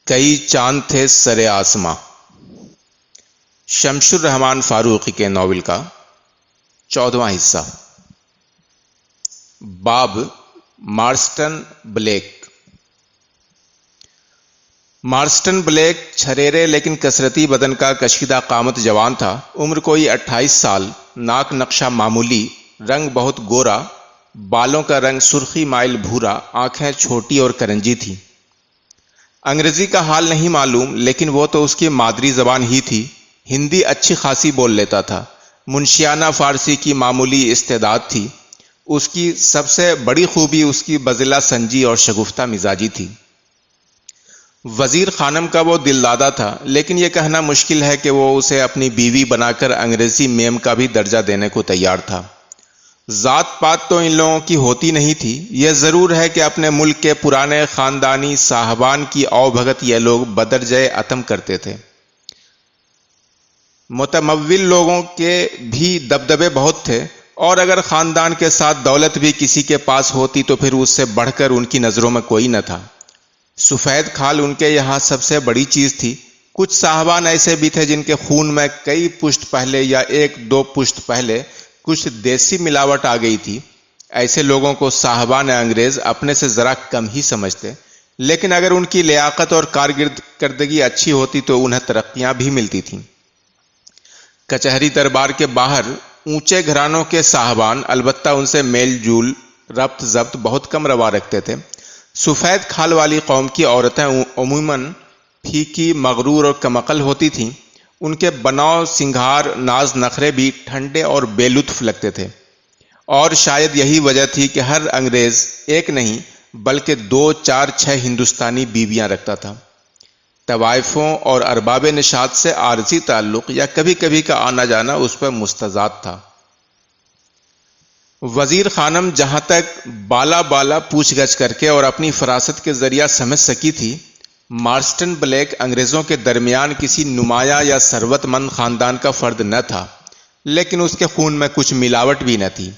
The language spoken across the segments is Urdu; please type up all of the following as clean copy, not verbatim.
کئی چاند تھے سر آسماں، شمس الرحمن فاروقی کے ناول کا 14واں حصہ۔ باب مارسٹن بلیک۔ مارسٹن بلیک چھریرے لیکن کثرتی بدن کا کشیدہ قامت جوان تھا۔ عمر کوئی 28 سال، ناک نقشہ معمولی، رنگ بہت گورا، بالوں کا رنگ سرخی مائل بھورا، آنکھیں چھوٹی اور کرنجی تھیں۔ انگریزی کا حال نہیں معلوم، لیکن وہ تو اس کی مادری زبان ہی تھی۔ ہندی اچھی خاصی بول لیتا تھا۔ منشیانہ فارسی کی معمولی استعداد تھی۔ اس کی سب سے بڑی خوبی اس کی بزلہ سنجی اور شگفتہ مزاجی تھی۔ وزیر خانم کا وہ دل دادا تھا، لیکن یہ کہنا مشکل ہے کہ وہ اسے اپنی بیوی بنا کر انگریزی میم کا بھی درجہ دینے کو تیار تھا۔ ذات پات تو ان لوگوں کی ہوتی نہیں تھی۔ یہ ضرور ہے کہ اپنے ملک کے پرانے خاندانی صاحبان کی او بھگت یہ لوگ بدرجہ اتم کرتے تھے۔ متمول لوگوں کے بھی دبدبے بہت تھے، اور اگر خاندان کے ساتھ دولت بھی کسی کے پاس ہوتی تو پھر اس سے بڑھ کر ان کی نظروں میں کوئی نہ تھا۔ سفید کھال ان کے یہاں سب سے بڑی چیز تھی۔ کچھ صاحبان ایسے بھی تھے جن کے خون میں کئی پشت پہلے یا 1-2 پشت پہلے کچھ دیسی ملاوٹ آ گئی تھی۔ ایسے لوگوں کو صاحبان انگریز اپنے سے ذرا کم ہی سمجھتے، لیکن اگر ان کی لیاقت اور کارکردگی اچھی ہوتی تو انہیں ترقیاں بھی ملتی تھیں۔ کچہری دربار کے باہر اونچے گھرانوں کے صاحبان البتہ ان سے میل جول ربط ضبط بہت کم روا رکھتے تھے۔ سفید کھال والی قوم کی عورتیں عموماً پھیکی، مغرور اور کمعقل ہوتی تھیں۔ ان کے بناؤ، سنگھار، ناز نخرے بھی ٹھنڈے اور بے لطف لگتے تھے، اور شاید یہی وجہ تھی کہ ہر انگریز ایک نہیں بلکہ 2، 4، 6 ہندوستانی بیویاں رکھتا تھا۔ طوائفوں اور ارباب نشاط سے عارضی تعلق یا کبھی کبھی کا آنا جانا اس پر مستضاد تھا۔ وزیر خانم جہاں تک بالا پوچھ گچھ کر کے اور اپنی فراست کے ذریعہ سمجھ سکی تھی، مارسٹن بلیک انگریزوں کے درمیان کسی نمایاں یا ثروت مند خاندان کا فرد نہ تھا، لیکن اس کے خون میں کچھ ملاوٹ بھی نہ تھی۔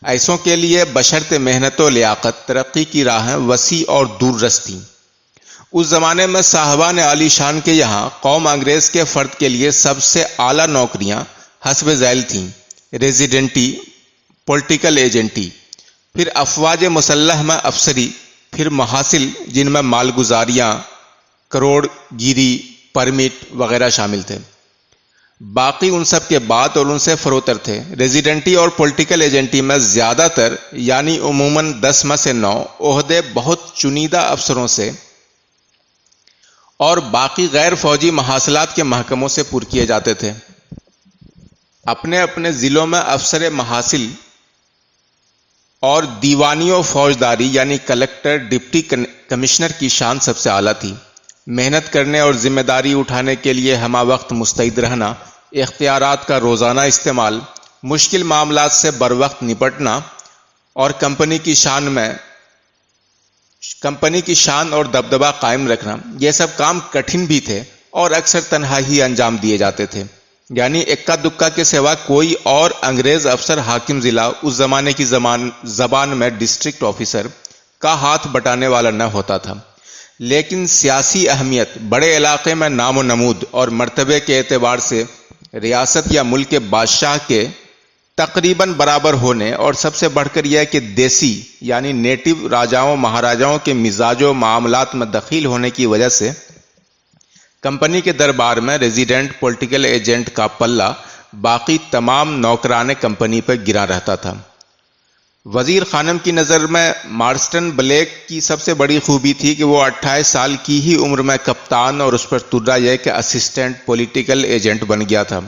ایسوں کے لیے بشرط محنت و لیاقت ترقی کی راہیں وسیع اور دور رس تھیں۔ اس زمانے میں صاحبان عالی شان کے یہاں قوم انگریز کے فرد کے لیے سب سے اعلیٰ نوکریاں حسب ذیل تھیں: ریزیڈنٹی، پولیٹیکل ایجنٹی، پھر افواج مسلح میں افسری، پھر محاصل جن میں مالگزاریاں، کروڑ گیری، پرمٹ وغیرہ شامل تھے۔ باقی ان سب کے بعد اور ان سے فروتر تھے۔ ریزیڈنٹی اور پولیٹیکل ایجنٹی میں زیادہ تر یعنی عموماً 10 میں سے 9 عہدے بہت چنیدہ افسروں سے اور باقی غیر فوجی محاصلات کے محکموں سے پر کیے جاتے تھے۔ اپنے اپنے ضلعوں میں افسر محاصل اور دیوانی و فوجداری یعنی کلکٹر، ڈپٹی کمشنر کی شان سب سے اعلیٰ تھی۔ محنت کرنے اور ذمہ داری اٹھانے کے لیے ہمہ وقت مستعد رہنا، اختیارات کا روزانہ استعمال، مشکل معاملات سے بروقت نپٹنا اور کمپنی کی شان اور دبدبہ قائم رکھنا، یہ سب کام کٹھن بھی تھے اور اکثر تنہا ہی انجام دیے جاتے تھے۔ یعنی اکا دکا کے سوا کوئی اور انگریز افسر حاکم ضلع، اس زمانے کی زبان میں ڈسٹرکٹ آفیسر، کا ہاتھ بٹانے والا نہ ہوتا تھا۔ لیکن سیاسی اہمیت، بڑے علاقے میں نام و نمود اور مرتبے کے اعتبار سے ریاست یا ملک کے بادشاہ کے تقریباً برابر ہونے، اور سب سے بڑھ کر یہ کہ دیسی یعنی نیٹو راجاؤں مہاراجاؤں کے مزاج و معاملات میں دخیل ہونے کی وجہ سے کمپنی کے دربار میں ریزیڈنٹ پولیٹیکل ایجنٹ کا پلہ باقی تمام نوکران کمپنی پر گرا رہتا تھا۔ وزیر خانم کی نظر میں مارسٹن بلیک کی سب سے بڑی خوبی تھی کہ وہ 28 سال کی ہی عمر میں کپتان اور اس پر ترا یہ کہ اسسٹنٹ پولیٹیکل ایجنٹ بن گیا تھا۔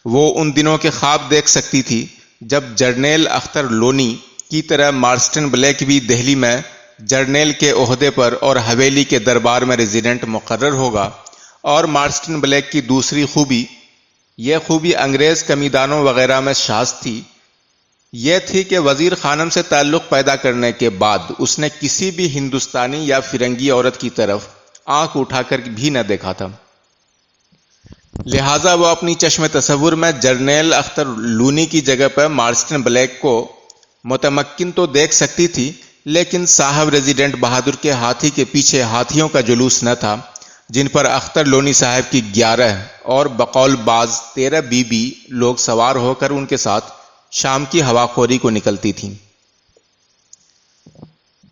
وہ ان دنوں کے خواب دیکھ سکتی تھی جب جرنیل اختر لونی کی طرح مارسٹن بلیک بھی دہلی میں جرنیل کے عہدے پر اور حویلی کے دربار میں ریزیڈنٹ مقرر ہوگا۔ اور مارسٹن بلیک کی دوسری خوبی، یہ خوبی انگریز کمیدانوں وغیرہ میں شاذ تھی، یہ تھی کہ وزیر خانم سے تعلق پیدا کرنے کے بعد اس نے کسی بھی ہندوستانی یا فرنگی عورت کی طرف آنکھ اٹھا کر بھی نہ دیکھا تھا۔ لہٰذا وہ اپنی چشم تصور میں جرنیل اختر لونی کی جگہ پر مارسٹن بلیک کو متمکن تو دیکھ سکتی تھی، لیکن صاحب ریزیڈنٹ بہادر کے ہاتھی کے پیچھے ہاتھیوں کا جلوس نہ تھا۔ جن پر اختر لونی صاحب کی 11 اور بقول بعض 13 بیوی لوگ سوار ہو کر ان کے ساتھ شام کی ہواخوری کو نکلتی تھیں۔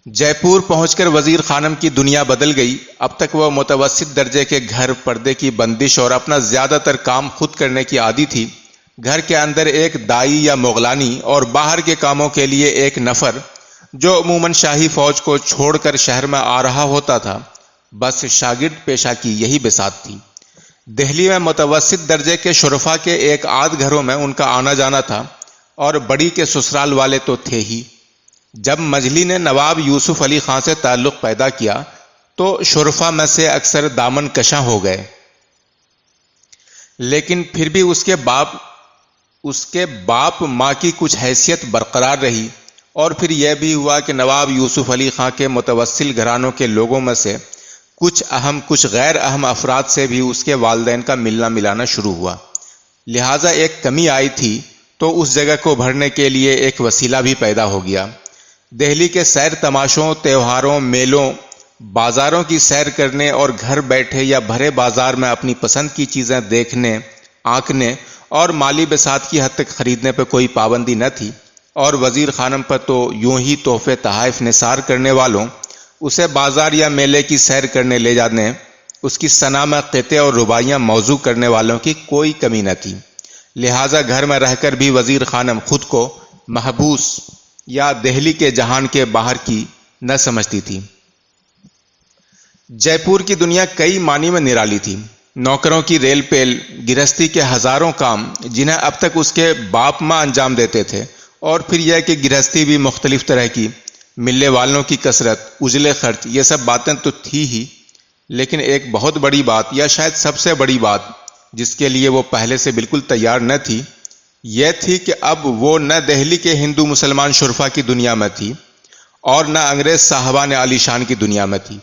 جے پور پہنچ کر وزیر خانم کی دنیا بدل گئی۔ اب تک وہ متوسط درجے کے گھر، پردے کی بندش اور اپنا زیادہ تر کام خود کرنے کی عادی تھی۔ گھر کے اندر ایک دائی یا مغلانی اور باہر کے کاموں کے لیے ایک نفر، جو عموماً شاہی فوج کو چھوڑ کر شہر میں آ رہا ہوتا تھا۔ بس شاگرد پیشہ کی یہی بساط تھی۔ دہلی میں متوسط درجے کے شرفا کے ایک آدھ گھروں میں ان کا آنا جانا تھا، اور بڑی کے سسرال والے تو تھے ہی۔ جب مجلی نے نواب یوسف علی خان سے تعلق پیدا کیا تو شرفا میں سے اکثر دامن کشاں ہو گئے، لیکن پھر بھی اس کے باپ ماں کی کچھ حیثیت برقرار رہی، اور پھر یہ بھی ہوا کہ نواب یوسف علی خان کے متوسل گھرانوں کے لوگوں میں سے کچھ اہم کچھ غیر اہم افراد سے بھی اس کے والدین کا ملنا ملانا شروع ہوا۔ لہٰذا ایک کمی آئی تھی تو اس جگہ کو بھرنے کے لیے ایک وسیلہ بھی پیدا ہو گیا۔ دہلی کے سیر تماشوں، تہواروں، میلوں، بازاروں کی سیر کرنے اور گھر بیٹھے یا بھرے بازار میں اپنی پسند کی چیزیں دیکھنے، آنکھنے اور مالی بساط کی حد تک خریدنے پر کوئی پابندی نہ تھی، اور وزیر خانم پر تو یوں ہی تحفے تحائف نثار کرنے والوں، اسے بازار یا میلے کی سیر کرنے لے جانے، اس کی ثنا میں قطعے اور رباعیاں موضوع کرنے والوں کی کوئی کمی نہ تھی۔ لہٰذا گھر میں رہ کر بھی وزیر خانم خود کو محبوس یا دہلی کے جہان کے باہر کی نہ سمجھتی تھی۔ جے پور کی دنیا کئی معنی میں نرالی تھی۔ نوکروں کی ریل پیل، گرہستی کے ہزاروں کام جنہیں اب تک اس کے باپ ماں انجام دیتے تھے، اور پھر یہ کہ گرہستی بھی مختلف طرح کی، ملنے والوں کی کثرت، اجلے خرچ، یہ سب باتیں تو تھی ہی، لیکن ایک بہت بڑی بات، یا شاید سب سے بڑی بات، جس کے لیے وہ پہلے سے بالکل تیار نہ تھی، یہ تھی کہ اب وہ نہ دہلی کے ہندو مسلمان شرفا کی دنیا میں تھی اور نہ انگریز صاحبان عالی شان کی دنیا میں تھی۔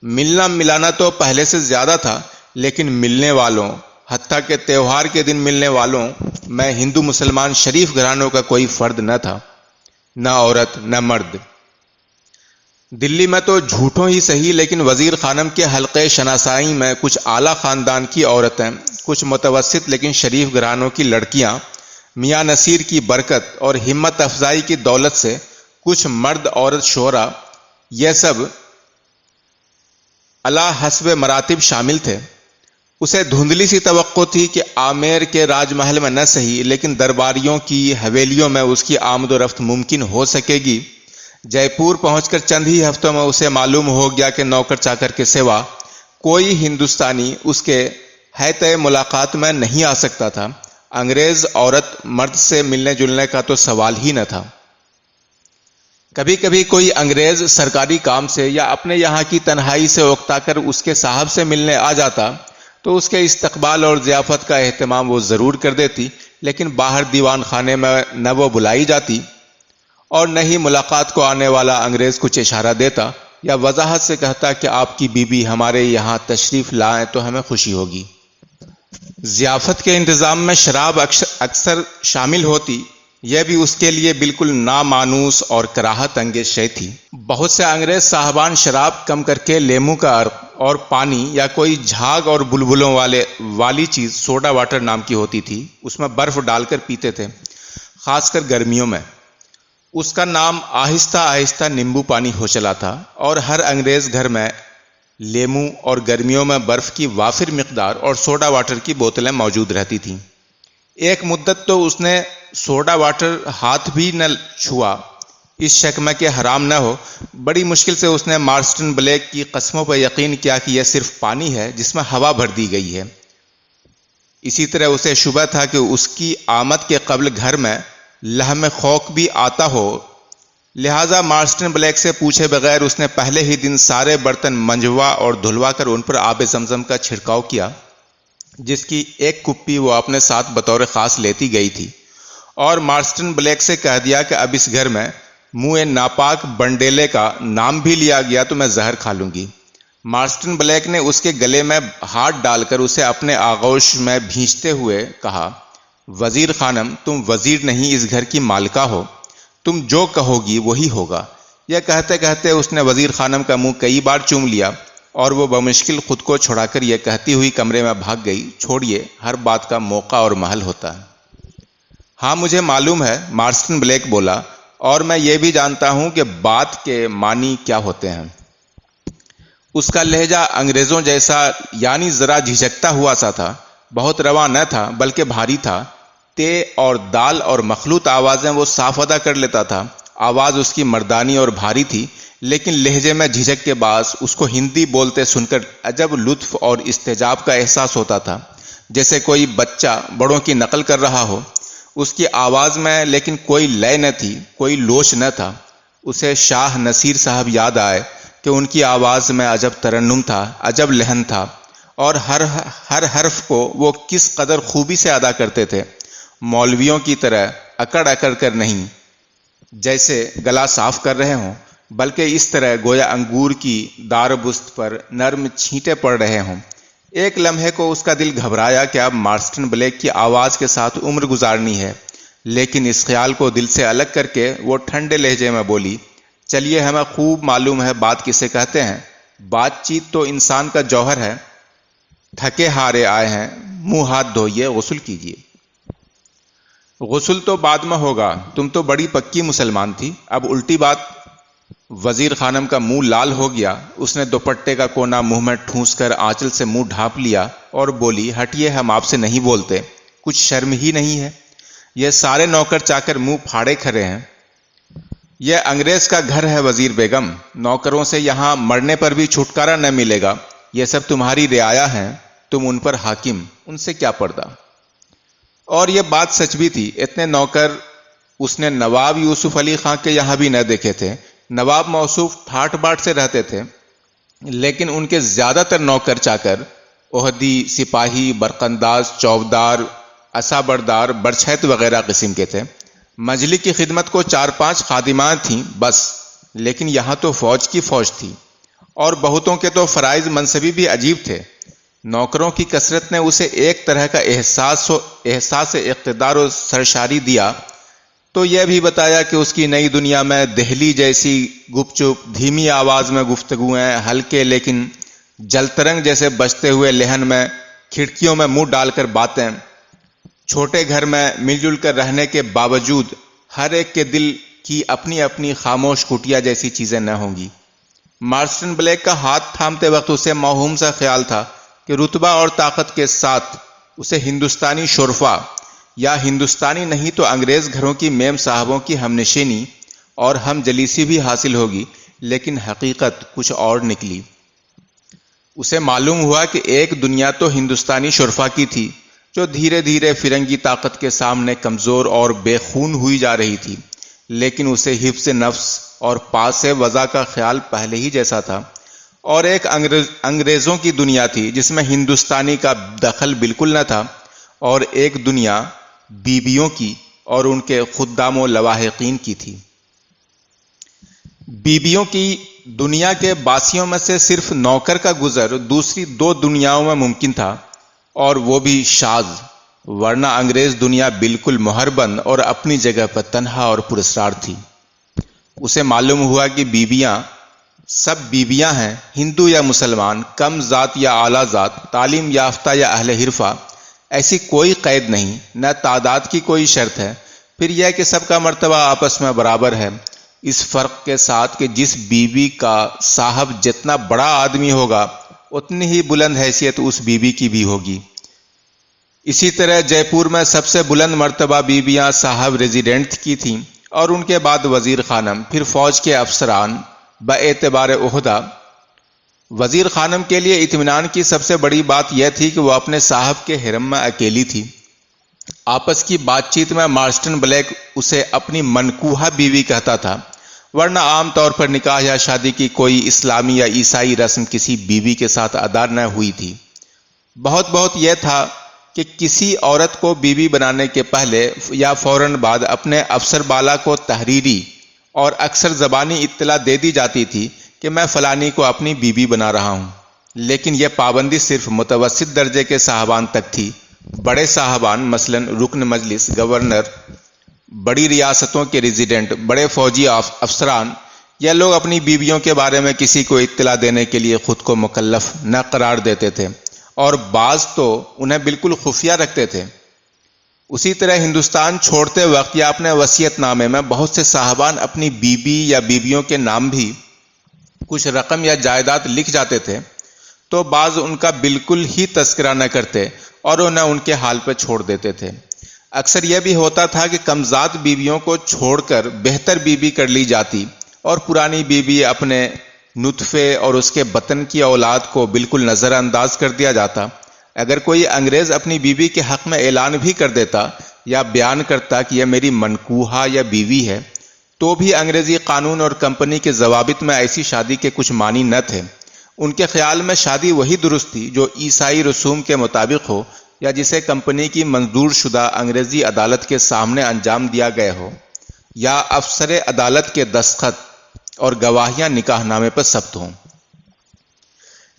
ملنا ملانا تو پہلے سے زیادہ تھا، لیکن ملنے والوں، حتیٰ کہ تہوار کے دن ملنے والوں میں ہندو مسلمان شریف گھرانوں کا کوئی فرد نہ تھا، نہ عورت نہ مرد۔ دلی میں تو جھوٹوں ہی صحیح، لیکن وزیر خانم کے حلقے شناسائی میں کچھ اعلیٰ خاندان کی عورتیں، کچھ متوسط لیکن شریف گھرانوں کی لڑکیاں، میاں نصیر کی برکت اور ہمت افزائی کی دولت سے کچھ مرد عورت شعراء، یہ سب علی حسب مراتب شامل تھے۔ اسے دھندلی سی توقع تھی کہ آمیر کے راج محل میں نہ صحیح، لیکن درباریوں کی حویلیوں میں اس کی آمد و رفت ممکن ہو سکے گی۔ جے پور پہنچ کر چند ہی ہفتوں میں اسے معلوم ہو گیا کہ نوکر چاکر کے سوا کوئی ہندوستانی اس کے حیط ملاقات میں نہیں آ سکتا تھا۔ انگریز عورت مرد سے ملنے جلنے کا تو سوال ہی نہ تھا۔ کبھی کبھی کوئی انگریز سرکاری کام سے یا اپنے یہاں کی تنہائی سے اکتا کر اس کے صاحب سے ملنے آ جاتا تو اس کے استقبال اور ضیافت کا اہتمام وہ ضرور کر دیتی، لیکن باہر دیوان خانے میں نہ وہ بلائی جاتی اور نہ ہی ملاقات کو آنے والا انگریز کچھ اشارہ دیتا یا وضاحت سے کہتا کہ آپ کی بیوی ہمارے یہاں تشریف لائیں تو ہمیں خوشی ہوگی۔ ضیافت کے انتظام میں شراب اکثر شامل ہوتی، یہ بھی اس کے لیے بالکل نامانوس اور کراہت انگیز شے تھی۔ بہت سے انگریز صاحبان شراب کم کر کے لیمو کا عرق اور پانی یا کوئی جھاگ اور بلبلوں والی چیز، سوڈا واٹر نام کی ہوتی تھی، اس میں برف ڈال کر پیتے تھے، خاص کر گرمیوں میں۔ اس کا نام آہستہ آہستہ نیمبو پانی ہو چلا تھا، اور ہر انگریز گھر میں لیمو اور گرمیوں میں برف کی وافر مقدار اور سوڈا واٹر کی بوتلیں موجود رہتی تھیں۔ ایک مدت تو اس نے سوڈا واٹر ہاتھ بھی نہ چھوا، اس شک میں کہ حرام نہ ہو۔ بڑی مشکل سے اس نے مارسٹن بلیک کی قسموں پر یقین کیا کہ یہ صرف پانی ہے جس میں ہوا بھر دی گئی ہے۔ اسی طرح اسے شبہ تھا کہ اس کی آمد کے قبل گھر میں لحم خوک بھی آتا ہو، لہٰذا مارسٹن بلیک سے پوچھے بغیر اس نے پہلے ہی دن سارے برتن منجوا اور دھلوا کر ان پر آب زمزم کا چھڑکاؤ کیا، جس کی ایک کپی وہ اپنے ساتھ بطور خاص لیتی گئی تھی، اور مارسٹن بلیک سے کہہ دیا کہ اب اس گھر میں منہ ناپاک بنڈیلے کا نام بھی لیا گیا تو میں زہر کھا لوں گی۔ مارسٹن بلیک نے اس کے گلے میں ہاتھ ڈال کر اسے اپنے آغوش میں بھینچتے ہوئے کہا، وزیر خانم، تم وزیر نہیں اس گھر کی مالکہ ہو، تم جو کہو گی وہی ہوگا۔ یہ کہتے کہتے اس نے وزیر خانم کا منہ کئی بار چوم لیا اور وہ بمشکل خود کو چھڑا کر یہ کہتی ہوئی کمرے میں بھاگ گئی، چھوڑیے، ہر بات کا موقع اور محل ہوتا ہے۔ ہاں مجھے معلوم ہے، مارسٹن بلیک بولا، اور میں یہ بھی جانتا ہوں کہ بات کے معنی کیا ہوتے ہیں۔ اس کا لہجہ انگریزوں جیسا یعنی ذرا جھجکتا ہوا سا تھا، بہت رواں نہ تھا بلکہ بھاری تھا۔ تے اور دال اور مخلوط آوازیں وہ صاف ادا کر لیتا تھا۔ آواز اس کی مردانی اور بھاری تھی، لیکن لہجے میں جھجک کے باعث اس کو ہندی بولتے سن کر عجب لطف اور استعجاب کا احساس ہوتا تھا، جیسے کوئی بچہ بڑوں کی نقل کر رہا ہو۔ اس کی آواز میں لیکن کوئی لے نہ تھی، کوئی لوچ نہ تھا۔ اسے شاہ نصیر صاحب یاد آئے کہ ان کی آواز میں عجب ترنم تھا، عجب لحن تھا، اور ہر حرف کو وہ کس قدر خوبی سے ادا کرتے تھے، مولویوں کی طرح اکڑ اکڑ کر نہیں، جیسے گلا صاف کر رہے ہوں، بلکہ اس طرح گویا انگور کی داربست پر نرم چھینٹے پڑ رہے ہوں۔ ایک لمحے کو اس کا دل گھبرایا کہ اب مارسٹن بلیک کی آواز کے ساتھ عمر گزارنی ہے، لیکن اس خیال کو دل سے الگ کر کے وہ ٹھنڈے لہجے میں بولی، چلیے ہمیں خوب معلوم ہے بات کسے کہتے ہیں۔ بات چیت تو انسان کا جوہر ہے۔ تھکے ہارے آئے ہیں، منہ ہاتھ دھوئیے، غسل کیجیے۔ غسل تو بعد میں ہوگا، تم تو بڑی پکی مسلمان تھی، اب الٹی بات۔ وزیر خانم کا منہ لال ہو گیا، اس نے دوپٹے کا کونا منہ میں ٹھونس کر آنچل سے منہ ڈھانپ لیا اور بولی، ہٹیے، ہم آپ سے نہیں بولتے، کچھ شرم ہی نہیں ہے؟ یہ سارے نوکر چاکر منہ پھاڑے کھڑے ہیں۔ یہ انگریز کا گھر ہے وزیر بیگم، نوکروں سے یہاں مرنے پر بھی چھٹکارا نہ ملے گا، یہ سب تمہاری رعایا ہیں، تم ان پر حاکم، ان سے کیا پردہ۔ اور یہ بات سچ بھی تھی، اتنے نوکر اس نے نواب یوسف علی خان کے یہاں بھی نہ دیکھے تھے۔ نواب موصوف ٹھاٹ باٹ سے رہتے تھے، لیکن ان کے زیادہ تر نوکر چاکر عہدی، سپاہی، برقنداز، چوبدار، عصا بردار، برچھیت وغیرہ قسم کے تھے۔ مجلس کی خدمت کو 4-5 خادمات تھیں بس، لیکن یہاں تو فوج کی فوج تھی، اور بہتوں کے تو فرائض منصبی بھی عجیب تھے۔ نوکروں کی کثرت نے اسے ایک طرح کا احساس اقتدار و سرشاری دیا، تو یہ بھی بتایا کہ اس کی نئی دنیا میں دہلی جیسی گپ چپ دھیمی آواز میں گفتگویں، ہلکے لیکن جلترنگ جیسے بجتے ہوئے لہن میں کھڑکیوں میں منہ ڈال کر باتیں، چھوٹے گھر میں مل جل کر رہنے کے باوجود ہر ایک کے دل کی اپنی اپنی خاموش کٹیا جیسی چیزیں نہ ہوں گی۔ مارسٹن بلیک کا ہاتھ تھامتے وقت اسے موہوم سا خیال تھا کہ رتبہ اور طاقت کے ساتھ اسے ہندوستانی شرفا یا ہندوستانی نہیں تو انگریز گھروں کی میم صاحبوں کی ہم نشینی اور ہم جلیسی بھی حاصل ہوگی، لیکن حقیقت کچھ اور نکلی۔ اسے معلوم ہوا کہ ایک دنیا تو ہندوستانی شرفا کی تھی جو دھیرے دھیرے فرنگی طاقت کے سامنے کمزور اور بے خون ہوئی جا رہی تھی، لیکن اسے حفظ نفس اور پاس وضع کا خیال پہلے ہی جیسا تھا۔ اور ایک انگریزوں کی دنیا تھی جس میں ہندوستانی کا دخل بالکل نہ تھا، اور ایک دنیا بیبیوں کی اور ان کے خدام و لواحقین کی تھی۔ بیبیوں کی دنیا کے باسیوں میں سے صرف نوکر کا گزر دوسری 2 دنیاؤں میں ممکن تھا، اور وہ بھی شاذ، ورنہ انگریز دنیا بالکل مہربند اور اپنی جگہ پر تنہا اور پراسرار تھی۔ اسے معلوم ہوا کہ بیبیاں سب بیبیاں ہیں، ہندو یا مسلمان، کم ذات یا اعلیٰ ذات، تعلیم یافتہ یا اہل حرفہ، ایسی کوئی قید نہیں، نہ تعداد کی کوئی شرط ہے۔ پھر یہ کہ سب کا مرتبہ آپس میں برابر ہے، اس فرق کے ساتھ کہ جس بیوی کا صاحب جتنا بڑا آدمی ہوگا اتنی ہی بلند حیثیت اس بیوی کی بھی ہوگی۔ اسی طرح جے پور میں سب سے بلند مرتبہ بیویاں صاحب ریزیڈنٹ کی تھیں، اور ان کے بعد وزیر خانم، پھر فوج کے افسران باعتبار عہدہ۔ وزیر خانم کے لیے اطمینان کی سب سے بڑی بات یہ تھی کہ وہ اپنے صاحب کے حرم میں اکیلی تھی۔ آپس کی بات چیت میں مارسٹن بلیک اسے اپنی منکوہہ بیوی کہتا تھا، ورنہ عام طور پر نکاح یا شادی کی کوئی اسلامی یا عیسائی رسم کسی بیوی کے ساتھ ادا نہ ہوئی تھی۔ بہت یہ تھا کہ کسی عورت کو بیوی بنانے کے پہلے یا فوراً بعد اپنے افسر بالا کو تحریری اور اکثر زبانی اطلاع دے دی جاتی تھی کہ میں فلانی کو اپنی بیوی بنا رہا ہوں، لیکن یہ پابندی صرف متوسط درجے کے صاحبان تک تھی۔ بڑے صاحبان مثلاً رکن مجلس، گورنر، بڑی ریاستوں کے ریزیڈنٹ، بڑے فوجی افسران، یہ لوگ اپنی بیویوں کے بارے میں کسی کو اطلاع دینے کے لیے خود کو مکلف نہ قرار دیتے تھے، اور بعض تو انہیں بالکل خفیہ رکھتے تھے۔ اسی طرح ہندوستان چھوڑتے وقت یا اپنے وصیت نامے میں بہت سے صاحبان اپنی بیوی یا بیویوں کے نام بھی کچھ رقم یا جائیداد لکھ جاتے تھے، تو بعض ان کا بالکل ہی تذکرہ نہ کرتے اور انہیں ان کے حال پہ چھوڑ دیتے تھے۔ اکثر یہ بھی ہوتا تھا کہ کمزاد بیویوں کو چھوڑ کر بہتر بیوی کر لی جاتی اور پرانی بیوی اپنے نطفے اور اس کے بطن کی اولاد کو بالکل نظر انداز کر دیا جاتا۔ اگر کوئی انگریز اپنی بیوی کے حق میں اعلان بھی کر دیتا یا بیان کرتا کہ یہ میری منکوحہ یا بیوی ہے، تو بھی انگریزی قانون اور کمپنی کے ضوابط میں ایسی شادی کے کچھ معنی نہ تھے۔ ان کے خیال میں شادی وہی درست تھی جو عیسائی رسوم کے مطابق ہو یا جسے کمپنی کی منظور شدہ انگریزی عدالت کے سامنے انجام دیا گیا ہو، یا افسر عدالت کے دستخط اور گواہیاں نکاح نامے پر ثبت ہوں۔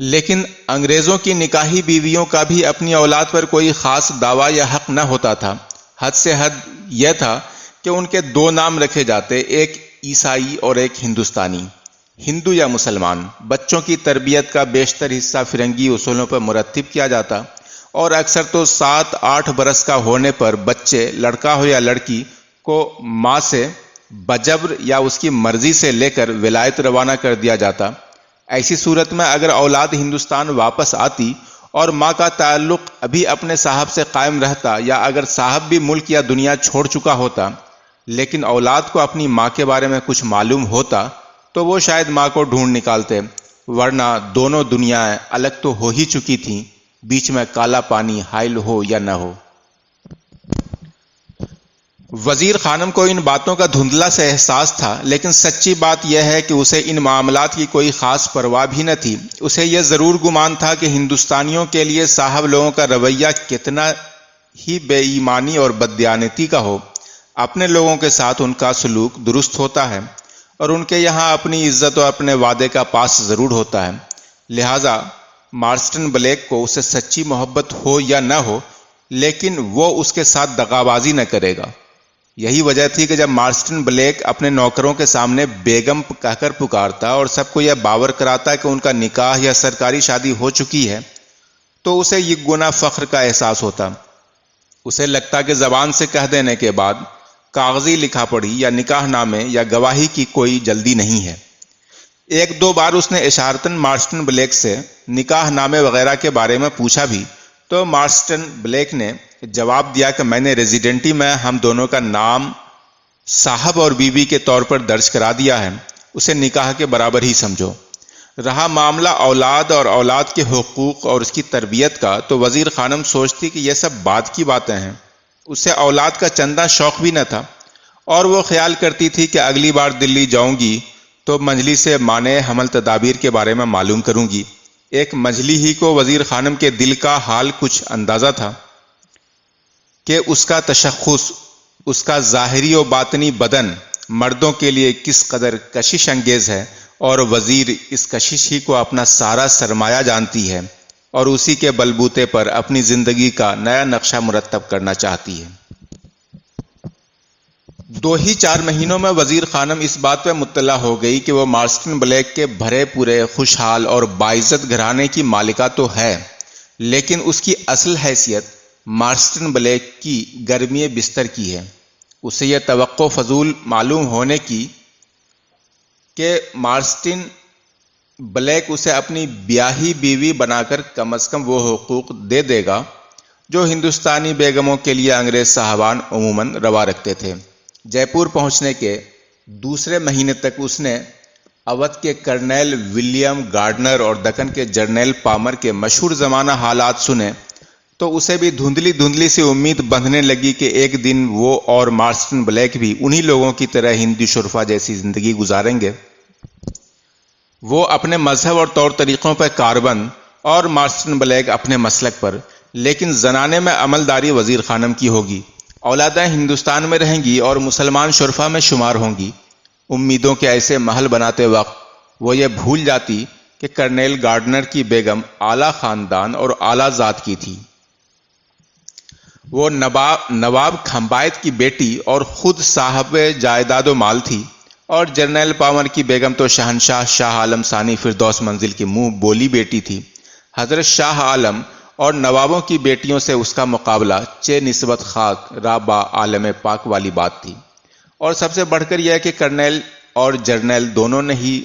لیکن انگریزوں کی نکاحی بیویوں کا بھی اپنی اولاد پر کوئی خاص دعویٰ یا حق نہ ہوتا تھا۔ حد سے حد یہ تھا کہ ان کے دو نام رکھے جاتے، ایک عیسائی اور ایک ہندوستانی، ہندو یا مسلمان۔ بچوں کی تربیت کا بیشتر حصہ فرنگی اصولوں پر مرتب کیا جاتا، اور اکثر تو 7-8 برس کا ہونے پر بچے، لڑکا ہو یا لڑکی، کو ماں سے بجبر یا اس کی مرضی سے لے کر ولایت روانہ کر دیا جاتا۔ ایسی صورت میں اگر اولاد ہندوستان واپس آتی اور ماں کا تعلق ابھی اپنے صاحب سے قائم رہتا، یا اگر صاحب بھی ملک یا دنیا چھوڑ چکا ہوتا لیکن اولاد کو اپنی ماں کے بارے میں کچھ معلوم ہوتا، تو وہ شاید ماں کو ڈھونڈ نکالتے، ورنہ دونوں دنیایں الگ تو ہو ہی چکی تھیں، بیچ میں کالا پانی حائل ہو یا نہ ہو۔ وزیر خانم کو ان باتوں کا دھندلا سے احساس تھا، لیکن سچی بات یہ ہے کہ اسے ان معاملات کی کوئی خاص پرواہ بھی نہ تھی۔ اسے یہ ضرور گمان تھا کہ ہندوستانیوں کے لیے صاحب لوگوں کا رویہ کتنا ہی بے ایمانی اور بددیانتی کا ہو، اپنے لوگوں کے ساتھ ان کا سلوک درست ہوتا ہے، اور ان کے یہاں اپنی عزت اور اپنے وعدے کا پاس ضرور ہوتا ہے۔ لہذا مارسٹن بلیک کو اسے سچی محبت ہو یا نہ ہو، لیکن وہ اس کے ساتھ دغابازی نہ کرے گا۔ یہی وجہ تھی کہ جب مارسٹن بلیک اپنے نوکروں کے سامنے بیگم کہہ کر پکارتا اور سب کو یہ باور کراتا کہ ان کا نکاح یا سرکاری شادی ہو چکی ہے، تو اسے یہ گنا فخر کا احساس ہوتا۔ اسے لگتا کہ زبان سے کہہ دینے کے بعد کاغذی لکھا پڑھی یا نکاح نامے یا گواہی کی کوئی جلدی نہیں ہے۔ ایک دو بار اس نے اشارتاً مارسٹن بلیک سے نکاح نامے وغیرہ کے بارے میں پوچھا بھی، تو مارسٹن بلیک نے جواب دیا کہ میں نے ریزیڈنٹی میں ہم دونوں کا نام صاحب اور بیوی کے طور پر درج کرا دیا ہے، اسے نکاح کے برابر ہی سمجھو۔ رہا معاملہ اولاد اور اولاد کے حقوق اور اس کی تربیت کا، تو وزیر خانم سوچتی کہ یہ سب بعد کی باتیں ہیں۔ اسے اولاد کا چندہ شوق بھی نہ تھا، اور وہ خیال کرتی تھی کہ اگلی بار دلی جاؤں گی تو منجلی سے مانع حمل تدابیر کے بارے میں معلوم کروں گی۔ ایک منجلی ہی کو وزیر خانم کے دل کا حال کچھ اندازہ تھا کہ اس کا تشخص، اس کا ظاہری و باطنی بدن مردوں کے لیے کس قدر کشش انگیز ہے، اور وزیر اس کشش ہی کو اپنا سارا سرمایہ جانتی ہے اور اسی کے بلبوتے پر اپنی زندگی کا نیا نقشہ مرتب کرنا چاہتی ہے۔ 2-4 مہینوں میں وزیر خانم اس بات پہ مطلع ہو گئی کہ وہ مارسٹن بلیک کے بھرے پورے، خوشحال اور باعزت گھرانے کی مالکہ تو ہے، لیکن اس کی اصل حیثیت مارسٹن بلیک کی گرمی بستر کی ہے۔ اسے یہ توقع فضول معلوم ہونے کی کہ مارسٹن بلیک اسے اپنی بیاہی بیوی بنا کر کم از کم وہ حقوق دے دے گا جو ہندوستانی بیگموں کے لیے انگریز صاحبان عموماً روا رکھتے تھے۔ جے پور پہنچنے کے دوسرے مہینے تک اس نے اودھ کے کرنیل ولیم گارڈنر اور دکن کے جرنیل پامر کے مشہور زمانہ حالات سنے، تو اسے بھی دھندلی دھندلی سی امید بندھنے لگی کہ ایک دن وہ اور مارسٹن بلیک بھی انہی لوگوں کی طرح ہندی شرفا جیسی زندگی گزاریں گے۔ وہ اپنے مذہب اور طور طریقوں پر کاربند اور مارسٹن بلیک اپنے مسلک پر، لیکن زنانے میں عملداری وزیر خانم کی ہوگی۔ اولادیں ہندوستان میں رہیں گی اور مسلمان شرفا میں شمار ہوں گی۔ امیدوں کے ایسے محل بناتے وقت وہ یہ بھول جاتی کہ کرنیل گارڈنر کی بیگم اعلیٰ خاندان اور اعلیٰ ذات کی تھی۔ وہ نواب کھمبایت کی بیٹی اور خود صاحب جائیداد و مال تھی۔ اور جرنیل پاور کی بیگم تو شہنشاہ شاہ عالم ثانی فردوس منزل کی منہ بولی بیٹی تھی۔ حضرت شاہ عالم اور نوابوں کی بیٹیوں سے اس کا مقابلہ چہ نسبت خاک رابع عالم پاک والی بات تھی۔ اور سب سے بڑھ کر یہ ہے کہ کرنیل اور جرنیل دونوں نے ہی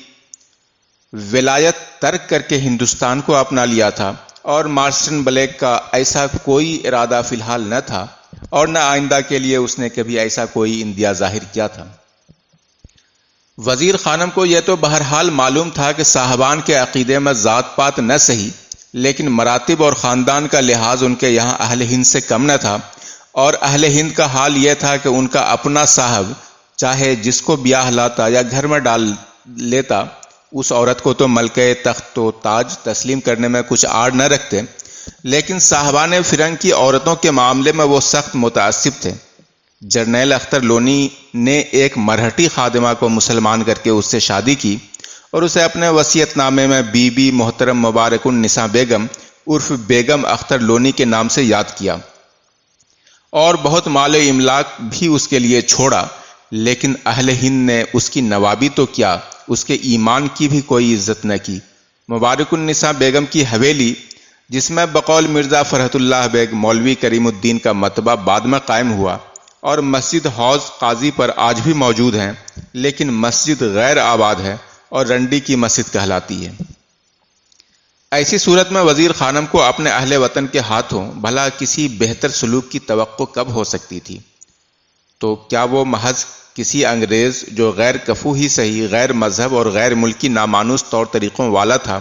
ولایت ترک کر کے ہندوستان کو اپنا لیا تھا، اور مارسٹن بلیک کا ایسا کوئی ارادہ فی الحال نہ تھا، اور نہ آئندہ کے لیے اس نے کبھی ایسا کوئی اندیہ ظاہر کیا تھا۔ وزیر خانم کو یہ تو بہرحال معلوم تھا کہ صاحبان کے عقیدے میں ذات پات نہ صحیح، لیکن مراتب اور خاندان کا لحاظ ان کے یہاں اہل ہند سے کم نہ تھا، اور اہل ہند کا حال یہ تھا کہ ان کا اپنا صاحب چاہے جس کو بیاہ لاتا یا گھر میں ڈال لیتا، اس عورت کو تو ملکہ تخت و تاج تسلیم کرنے میں کچھ آڑ نہ رکھتے، لیکن صاحبان فرنگ کی عورتوں کے معاملے میں وہ سخت متعصب تھے۔ جرنیل اختر لونی نے ایک مرہٹی خادمہ کو مسلمان کر کے اس سے شادی کی، اور اسے اپنے وصیت نامے میں بی بی محترم مبارک النساء بیگم عرف بیگم اختر لونی کے نام سے یاد کیا، اور بہت مال املاک بھی اس کے لیے چھوڑا، لیکن اہل ہند نے اس کی نوابی تو کیا، اس کے ایمان کی بھی کوئی عزت نہ کی۔ مبارک النساء بیگم کی حویلی، جس میں بقول مرزا فرحت اللہ بیگ مولوی کریم الدین کا مطبع بعد میں قائم ہوا، اور مسجد حوض قاضی پر آج بھی موجود ہیں، لیکن مسجد غیر آباد ہے اور رنڈی کی مسجد کہلاتی ہے۔ ایسی صورت میں وزیر خانم کو اپنے اہل وطن کے ہاتھوں بھلا کسی بہتر سلوک کی توقع کب ہو سکتی تھی؟ تو کیا وہ محض کسی انگریز جو غیر کفو ہی صحیح، غیر مذہب اور غیر ملکی نامانوس طور طریقوں والا تھا،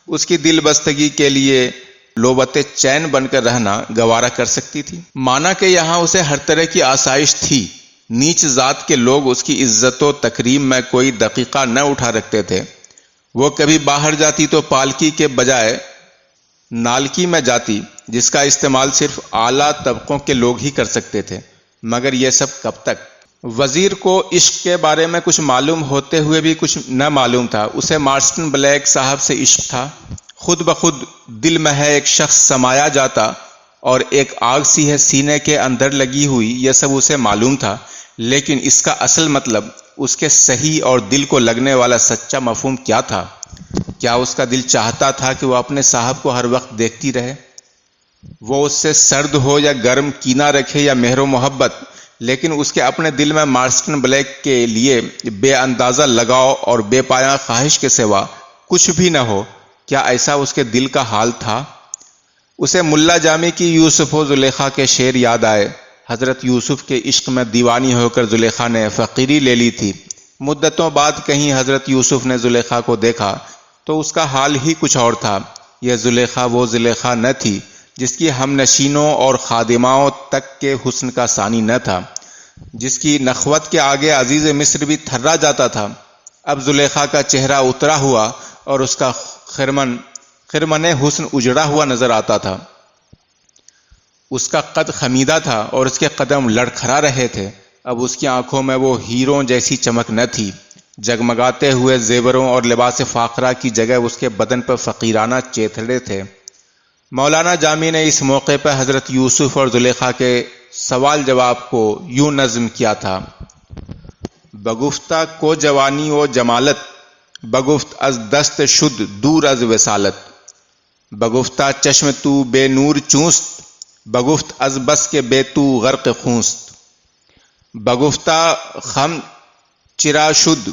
اس کی دل بستگی کے لیے لوبت چین بن کر رہنا گوارا کر سکتی تھی؟ مانا کہ یہاں اسے ہر طرح کی آسائش تھی، نیچ ذات کے لوگ اس کی عزت و تکریم میں کوئی دقیقہ نہ اٹھا رکھتے تھے۔ وہ کبھی باہر جاتی تو پالکی کے بجائے نالکی میں جاتی، جس کا استعمال صرف اعلیٰ طبقوں کے لوگ ہی کر سکتے تھے۔ مگر یہ سب کب تک؟ وزیر کو عشق کے بارے میں کچھ معلوم ہوتے ہوئے بھی کچھ نہ معلوم تھا۔ اسے مارسٹن بلیک صاحب سے عشق تھا، خود بخود دل میں ہے ایک شخص سمایا جاتا، اور ایک آگ سی ہے سینے کے اندر لگی ہوئی، یہ سب اسے معلوم تھا، لیکن اس کا اصل مطلب، اس کے صحیح اور دل کو لگنے والا سچا مفہوم کیا تھا؟ کیا اس کا دل چاہتا تھا کہ وہ اپنے صاحب کو ہر وقت دیکھتی رہے؟ وہ اس سے سرد ہو یا گرم، کینہ رکھے یا مہر و محبت، لیکن اس کے اپنے دل میں مارسٹن بلیک کے لیے بے اندازہ لگاؤ اور بے پایاں خواہش کے سوا کچھ بھی نہ ہو۔ کیا ایسا اس کے دل کا حال تھا؟ اسے ملا جامی کی یوسف و زلیخا کے شعر یاد آئے۔ حضرت یوسف کے عشق میں دیوانی ہو کر زلیخا نے فقیری لے لی تھی۔ مدتوں بعد کہیں حضرت یوسف نے زلیخا کو دیکھا تو اس کا حال ہی کچھ اور تھا۔ یہ زلیخا وہ زلیخا نہ تھی جس کی ہم نشینوں اور خادماؤں تک کے حسن کا ثانی نہ تھا، جس کی نخوت کے آگے عزیز مصر بھی تھرا جاتا تھا۔ اب زلیخا کا چہرہ اترا ہوا اور اس کا خرمن حسن اجڑا ہوا نظر آتا تھا۔ اس کا قد خمیدہ تھا اور اس کے قدم لڑکھڑا رہے تھے۔ اب اس کی آنکھوں میں وہ ہیروں جیسی چمک نہ تھی۔ جگمگاتے ہوئے زیوروں اور لباس فاخرہ کی جگہ اس کے بدن پر فقیرانہ چیتھڑے تھے۔ مولانا جامی نے اس موقع پہ حضرت یوسف اور زلیخا کے سوال جواب کو یوں نظم کیا تھا: بگفتہ کو جوانی و جمالت، بگفت از دست شد دور از وصالت، بگفتہ چشم تو بے نور چونست، بگفت از بس کے بے تو غرق خونست، بگفتہ خم چرا شد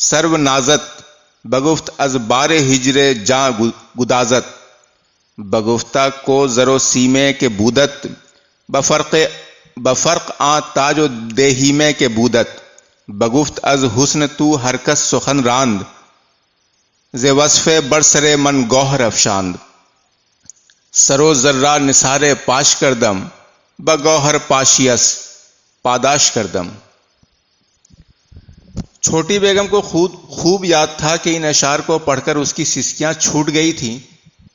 سرو نازت، بگفت از بار ہجر جاں گدازت، بگفتہ کو زر و سیمے کے بودت، بفرق آں تاج و دیہیمے کے بودت، بگفت از حسن تو ہر کس سخن راند، ز وصف برسر من گوہر افشاند، سرو ذرہ نثار پاش کردم، بگوہر پاشیس پاداش کردم۔ چھوٹی بیگم کو خوب یاد تھا کہ ان اشعار کو پڑھ کر اس کی سسکیاں چھوٹ گئی تھیں۔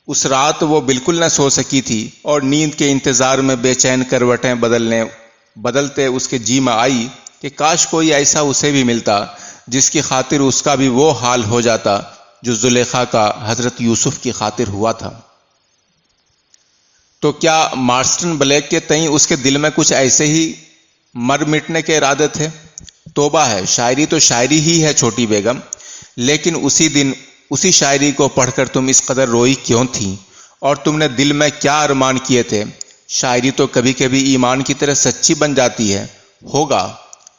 اس رات وہ بالکل نہ سو سکی تھی اور نیند کے انتظار میں بے چین کروٹیں بدلتے اس کے جی میں آئی کہ کاش کوئی ایسا اسے بھی ملتا جس کی خاطر اس کا بھی وہ حال ہو جاتا جو زلیخا کا حضرت یوسف کی خاطر ہوا تھا۔ تو کیا مارسٹن بلیک کے تئیں اس کے دل میں کچھ ایسے ہی مر مٹنے کے ارادے تھے؟ توبہ ہے، شاعری تو شاعری ہی ہے چھوٹی بیگم، لیکن اسی دن اسی شاعری کو پڑھ کر تم اس قدر روئی کیوں تھی؟ اور تم نے دل میں کیا ارمان کیے تھے؟ شاعری تو کبھی کبھی ایمان کی طرح سچی بن جاتی ہے، ہوگا،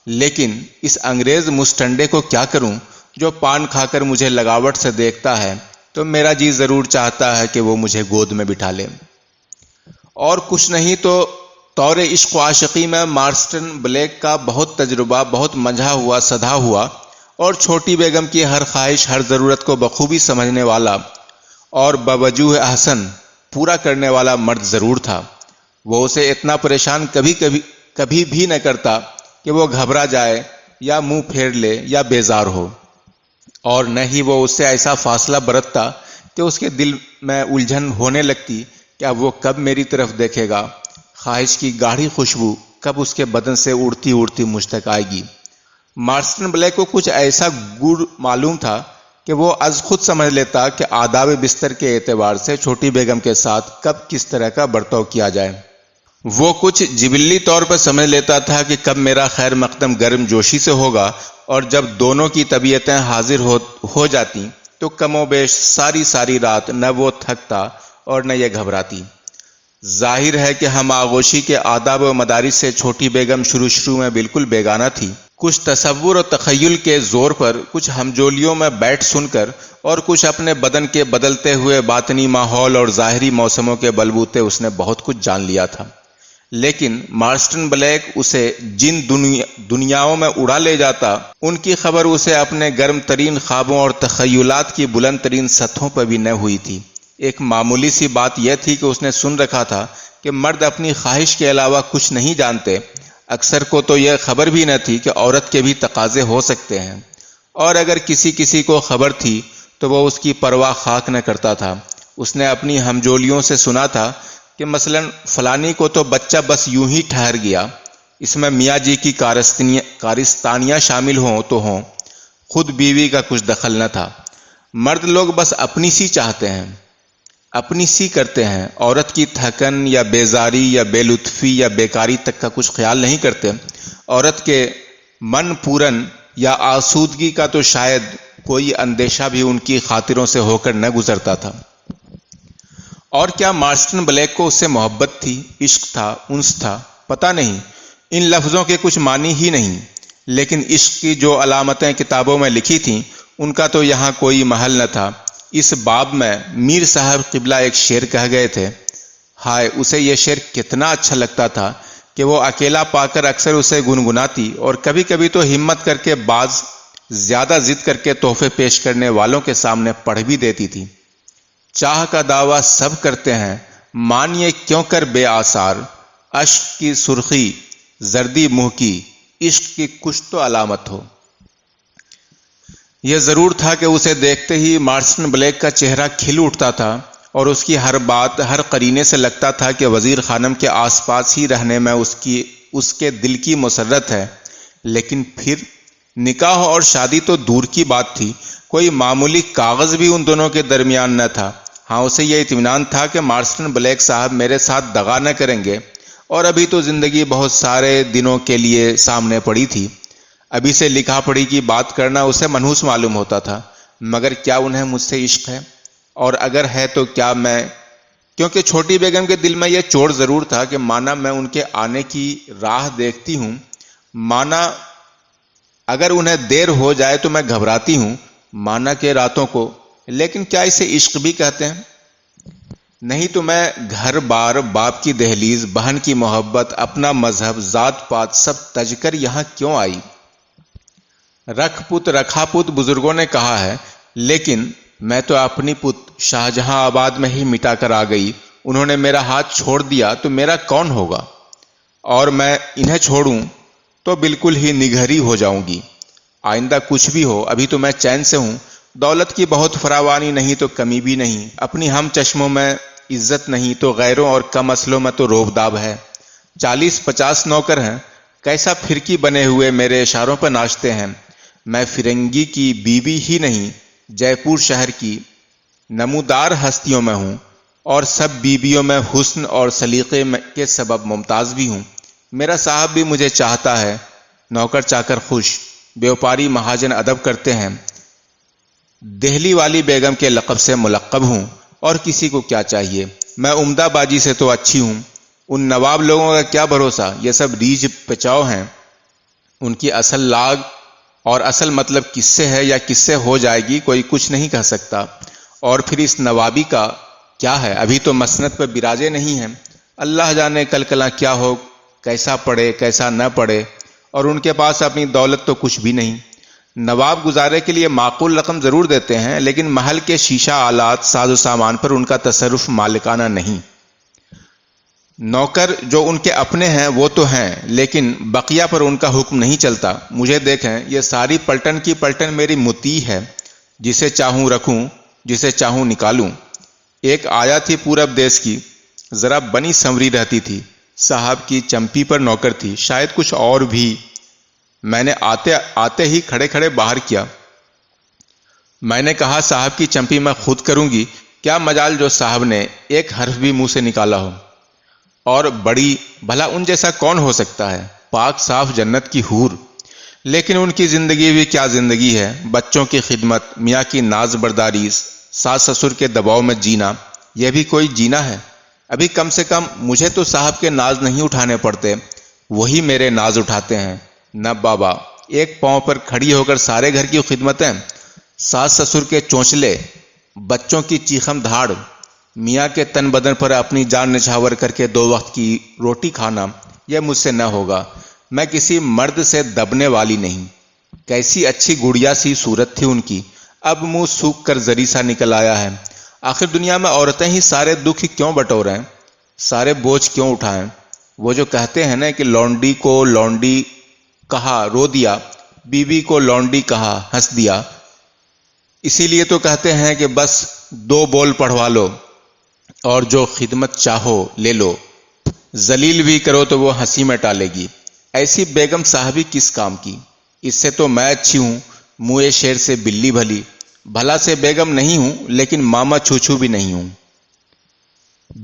لیکن اس انگریز مستنڈے کو کیا کروں جو پان کھا کر مجھے لگاوٹ سے دیکھتا ہے تو میرا جی ضرور چاہتا ہے کہ وہ مجھے گود میں بٹھا لے۔ اور کچھ نہیں تو طور عشق و عاشقی میں مارسٹن بلیک کا بہت تجربہ، بہت منجھا ہوا، سدھا ہوا اور چھوٹی بیگم کی ہر خواہش، ہر ضرورت کو بخوبی سمجھنے والا اور بوجوہ احسن پورا کرنے والا مرد ضرور تھا۔ وہ اسے اتنا پریشان کبھی بھی نہ کرتا کہ وہ گھبرا جائے یا منہ پھیر لے یا بیزار ہو، اور نہ ہی وہ اس سے ایسا فاصلہ برتتا کہ اس کے دل میں الجھن ہونے لگتی کہ اب وہ کب میری طرف دیکھے گا، خواہش کی گاڑھی خوشبو کب اس کے بدن سے اڑتی اڑتی مجھ تک آئے گی۔ مارسٹن بلیک کو کچھ ایسا گڑ معلوم تھا کہ وہ از خود سمجھ لیتا کہ آداب بستر کے اعتبار سے چھوٹی بیگم کے ساتھ کب کس طرح کا برتاؤ کیا جائے۔ وہ کچھ جبلی طور پر سمجھ لیتا تھا کہ کب میرا خیر مقدم گرم جوشی سے ہوگا، اور جب دونوں کی طبیعتیں حاضر ہو جاتی تو کم و بیش ساری رات نہ وہ تھکتا اور نہ یہ گھبراتی۔ ظاہر ہے کہ ہم آغوشی کے آداب و مدارس سے چھوٹی بیگم شروع میں بالکل بیگانہ تھی۔ کچھ تصور و تخیل کے زور پر، کچھ ہمجولیوں میں بیٹھ سن کر، اور کچھ اپنے بدن کے بدلتے ہوئے باطنی ماحول اور ظاہری موسموں کے بلبوتے اس نے بہت کچھ جان لیا تھا۔ لیکن مارسٹن بلیک اسے جن دنیاؤں میں اڑا لے جاتا، ان کی خبر اسے اپنے گرم ترین خوابوں اور تخیلات کی بلند ترین سطحوں پر بھی نہ ہوئی تھی۔ ایک معمولی سی بات یہ تھی کہ اس نے سن رکھا تھا کہ مرد اپنی خواہش کے علاوہ کچھ نہیں جانتے۔ اکثر کو تو یہ خبر بھی نہ تھی کہ عورت کے بھی تقاضے ہو سکتے ہیں، اور اگر کسی کو خبر تھی تو وہ اس کی پرواہ خاک نہ کرتا تھا۔ اس نے اپنی ہمجولیوں سے سنا تھا کہ مثلا فلانی کو تو بچہ بس یوں ہی ٹھہر گیا، اس میں میاں جی کی کارستانیاں شامل ہوں تو ہوں، خود بیوی کا کچھ دخل نہ تھا۔ مرد لوگ بس اپنی سی چاہتے ہیں، اپنی سی کرتے ہیں، عورت کی تھکن یا بیزاری یا بے لطفی یا بیکاری تک کا کچھ خیال نہیں کرتے۔ عورت کے من پورن یا آسودگی کا تو شاید کوئی اندیشہ بھی ان کی خاطروں سے ہو کر نہ گزرتا تھا۔ اور کیا مارسٹن بلیک کو اس سے محبت تھی، عشق تھا، انس تھا؟ پتہ نہیں، ان لفظوں کے کچھ معنی ہی نہیں، لیکن عشق کی جو علامتیں کتابوں میں لکھی تھیں ان کا تو یہاں کوئی محل نہ تھا۔ اس باب میں میر صاحب قبلہ ایک شعر کہہ گئے تھے، ہائے اسے یہ شعر کتنا اچھا لگتا تھا کہ وہ اکیلا پا کر اکثر اسے گنگناتی، اور کبھی کبھی تو ہمت کر کے بعض زیادہ ضد کر کے تحفے پیش کرنے والوں کے سامنے پڑھ بھی دیتی تھی۔ چاہ کا دعویٰ سب کرتے ہیں، مانیے کیوں کر بے آثار، اشک کی سرخی زردی منہ کی، عشق کی کچھ تو علامت ہو۔ یہ ضرور تھا کہ اسے دیکھتے ہی مارسٹن بلیک کا چہرہ کھل اٹھتا تھا، اور اس کی ہر بات، ہر قرینے سے لگتا تھا کہ وزیر خانم کے آس پاس ہی رہنے میں اس کے دل کی مسرت ہے۔ لیکن پھر نکاح اور شادی تو دور کی بات تھی، کوئی معمولی کاغذ بھی ان دونوں کے درمیان نہ تھا۔ ہاں اسے یہ اطمینان تھا کہ مارسٹن بلیک صاحب میرے ساتھ دغا نہ کریں گے، اور ابھی تو زندگی بہت سارے دنوں کے لیے سامنے پڑی تھی۔ ابھی سے لکھا پڑھی کی بات کرنا اسے منحوس معلوم ہوتا تھا، مگر کیا انہیں مجھ سے عشق ہے؟ اور اگر ہے تو کیا میں، کیونکہ چھوٹی بیگم کے دل میں یہ چوٹ ضرور تھا کہ مانا میں ان کے آنے کی راہ دیکھتی ہوں، مانا اگر انہیں دیر ہو جائے تو میں گھبراتی ہوں، مانا کہ راتوں کو، لیکن کیا اسے عشق بھی کہتے ہیں؟ نہیں تو میں گھر بار، باپ کی دہلیز، بہن کی محبت، اپنا مذہب، ذات پات سب تج کر یہاں کیوں آئی؟ رکھ پت رکھا پت بزرگوں نے کہا ہے، لیکن میں تو اپنی پت شاہجہاں آباد میں ہی مٹا کر آ گئی۔ انہوں نے میرا ہاتھ چھوڑ دیا تو میرا کون ہوگا؟ اور میں انہیں چھوڑوں تو بالکل ہی نگہری ہو جاؤں گی۔ آئندہ کچھ بھی ہو، ابھی تو میں چین سے ہوں، دولت کی بہت فراوانی نہیں تو کمی بھی نہیں، اپنی ہم چشموں میں عزت نہیں تو غیروں اور کم اصلوں میں تو روب داب ہے، 40-50 نوکر ہیں، کیسا پھرکی بنے ہوئے میرے اشاروں پر ناچتے ہیں۔ میں فرنگی کی بیوی ہی نہیں، جے پور شہر کی نمودار ہستیوں میں ہوں، اور سب بیویوں میں حسن اور سلیقے کے سبب ممتاز بھی ہوں۔ میرا صاحب بھی مجھے چاہتا ہے، نوکر چاکر خوش، بیوپاری مہاجن ادب کرتے ہیں۔ دہلی والی بیگم کے لقب سے ملقب ہوں، اور کسی کو کیا چاہیے؟ میں عمدہ باجی سے تو اچھی ہوں۔ ان نواب لوگوں کا کیا بھروسہ، یہ سب ریجھ پچاؤ ہیں۔ ان کی اصل لاگ اور اصل مطلب کس سے ہے یا کس سے ہو جائے گی کوئی کچھ نہیں کہہ سکتا۔ اور پھر اس نوابی کا کیا ہے، ابھی تو مسند پہ براجے نہیں ہیں۔ اللہ جانے کل کلاں کیا ہو، کیسا پڑے کیسا نہ پڑے، اور ان کے پاس اپنی دولت تو کچھ بھی نہیں۔ نواب گزارے کے لیے معقول رقم ضرور دیتے ہیں، لیکن محل کے شیشہ آلات ساز و سامان پر ان کا تصرف مالکانہ نہیں۔ نوکر جو ان کے اپنے ہیں وہ تو ہیں، لیکن بقیہ پر ان کا حکم نہیں چلتا۔ مجھے دیکھیں، یہ ساری پلٹن کی پلٹن میری مطیع ہے، جسے چاہوں رکھوں جسے چاہوں نکالوں۔ ایک آیا تھی پورب دیس کی، ذرا بنی سنوری رہتی تھی، صاحب کی چمپی پر نوکر تھی، شاید کچھ اور بھی۔ میں نے آتے ہی کھڑے کھڑے باہر کیا۔ میں نے کہا صاحب کی چمپی میں خود کروں گی۔ کیا مجال جو صاحب نے ایک حرف بھی منہ سے نکالا ہو۔ اور بڑی، بھلا ان جیسا کون ہو سکتا ہے، پاک صاف جنت کی حور۔ لیکن ان کی زندگی بھی کیا زندگی ہے، بچوں کی خدمت، میاں کی ناز برداری، ساس سسر کے دباؤ میں جینا، یہ بھی کوئی جینا ہے؟ ابھی کم سے کم مجھے تو صاحب کے ناز نہیں اٹھانے پڑتے، وہی میرے ناز اٹھاتے ہیں۔ نہ بابا، ایک پاؤں پر کھڑی ہو کر سارے گھر کی خدمتیں، ساس سسر کے چونچلے، بچوں کی چیخم دھاڑ، میاں کے تن بدن پر اپنی جان نچھاور کر کے 2 وقت کی روٹی کھانا، یہ مجھ سے نہ ہوگا۔ میں کسی مرد سے دبنے والی نہیں۔ کیسی اچھی گڑیا سی صورت تھی ان کی، اب منہ سوکھ کر زری سا نکل آیا ہے۔ آخر دنیا میں عورتیں ہی سارے دکھ کیوں بٹوریں، سارے بوجھ کیوں اٹھائیں؟ وہ جو کہتے ہیں نا کہ لونڈی کو لونڈی کہا رو دیا، بیوی کو لونڈی کہا ہنس دیا، اسی لیے تو کہتے ہیں کہ بس 2 بول پڑھوا لو اور جو خدمت چاہو لے لو، ذلیل بھی کرو تو وہ ہنسی میں ٹالے گی۔ ایسی بیگم صاحبی کس کام کی؟ اس سے تو میں اچھی ہوں، منہ شیر سے بلی بھلی۔ بھلا سے بیگم نہیں ہوں، لیکن ماما چھوچھو بھی نہیں ہوں۔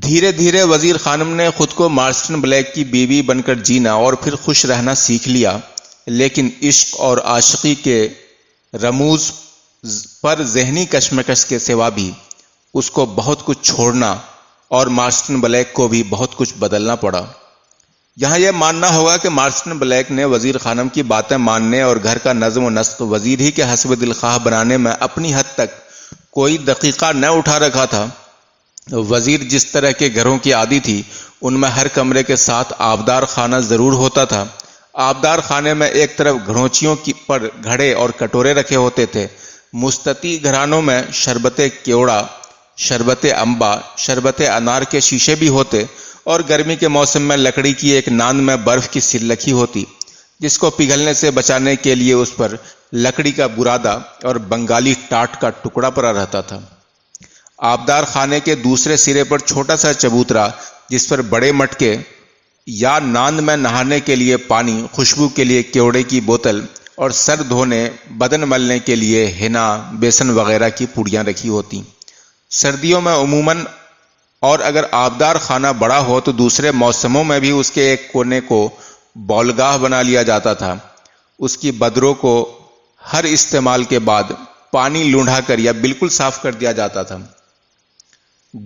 دھیرے دھیرے وزیر خانم نے خود کو مارسٹن بلیک کی بیوی بن کر جینا اور پھر خوش رہنا سیکھ لیا، لیکن عشق اور عاشقی کے رموز پر ذہنی کشمکش کے سوا بھی اس کو بہت کچھ چھوڑنا اور مارسٹن بلیک کو بھی بہت کچھ بدلنا پڑا۔ یہاں یہ ماننا ہوگا کہ مارسٹن بلیک نے وزیر خانم کی باتیں ماننے اور گھر کا نظم و نسق وزیر ہی کے حسب دلخواہ بنانے میں اپنی حد تک کوئی دقیقہ نہ اٹھا رکھا تھا۔ وزیر جس طرح کے گھروں کی عادی تھی، ان میں ہر کمرے کے ساتھ آبدار خانہ ضرور ہوتا تھا۔ آبدار خانے میں ایک طرف گھڑونچیوں پر گھڑے اور کٹورے رکھے ہوتے تھے، مستطیل گھرانوں میں شربت کیوڑا، شربت امبا، شربت انار کے شیشے بھی ہوتے، اور گرمی کے موسم میں لکڑی کی ایک ناند میں برف کی سل رکھی ہوتی، جس کو پگھلنے سے بچانے کے لیے اس پر لکڑی کا برادہ اور بنگالی ٹاٹ کا ٹکڑا پڑا رہتا تھا۔ آبدار خانے کے دوسرے سرے پر چھوٹا سا چبوترا، جس پر بڑے مٹکے یا ناند میں نہانے کے لیے پانی، خوشبو کے لیے کیوڑے کی بوتل اور سر دھونے بدن ملنے کے لیے ہینا، بیسن وغیرہ کی پوڑیاں رکھی ہوتی۔ سردیوں میں عموماً، اور اگر آبدار خانہ بڑا ہو تو دوسرے موسموں میں بھی اس کے ایک کونے کو بولگاہ بنا لیا جاتا تھا۔ اس کی بدروں کو ہر استعمال کے بعد پانی لونڈھا کر یا بالکل صاف کر دیا جاتا تھا۔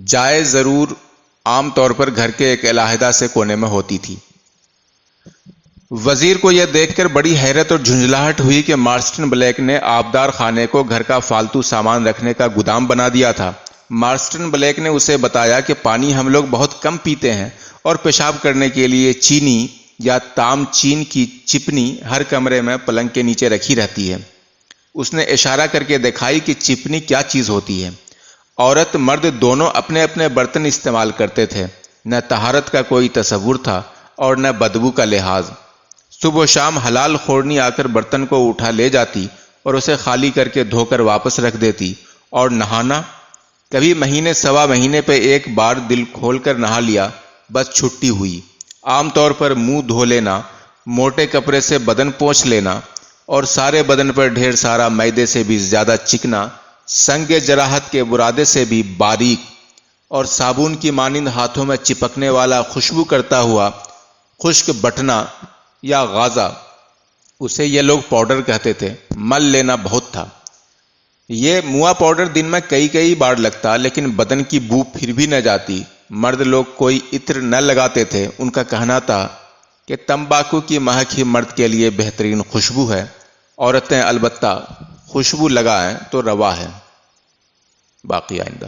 جائے ضرور عام طور پر گھر کے ایک علیحدہ سے کونے میں ہوتی تھی۔ وزیر کو یہ دیکھ کر بڑی حیرت اور جھنجھلاہٹ ہوئی کہ مارسٹن بلیک نے آبدار خانے کو گھر کا فالتو سامان رکھنے کا گودام بنا دیا تھا۔ مارسٹن بلیک نے اسے بتایا کہ پانی ہم لوگ بہت کم پیتے ہیں اور پیشاب کرنے کے لیے چینی یا تام چین کی چپنی ہر کمرے میں پلنگ کے نیچے رکھی رہتی ہے۔ اس نے اشارہ کر کے دکھائی کہ چپنی کیا چیز ہوتی ہے۔ عورت مرد دونوں اپنے اپنے برتن استعمال کرتے تھے، نہ طہارت کا کوئی تصور تھا اور نہ بدبو کا لحاظ۔ صبح و شام حلال خورنی آ کر برتن کو اٹھا لے جاتی اور اسے خالی کر کے دھو کر واپس رکھ دیتی، اور نہانا کبھی مہینے سوا مہینے پہ ایک بار دل کھول کر نہا لیا، بس چھٹی ہوئی۔ عام طور پر منہ دھو لینا، موٹے کپڑے سے بدن پوچھ لینا، اور سارے بدن پر ڈھیر سارا میدے سے بھی زیادہ چکنا، سنگ جراحت کے برادے سے بھی باریک اور صابن کی مانند ہاتھوں میں چپکنے والا خوشبو کرتا ہوا خشک بٹنا یا غازہ اسے یہ لوگ پاؤڈر کہتے تھے، مل لینا بہت تھا۔ یہ موا پاؤڈر دن میں کئی بار لگتا لیکن بدن کی بو پھر بھی نہ جاتی۔ مرد لوگ کوئی عطر نہ لگاتے تھے، ان کا کہنا تھا کہ تمباکو کی مہک ہی مرد کے لیے بہترین خوشبو ہے، عورتیں البتہ خوشبو لگائیں تو روا ہے۔ باقی آئندہ۔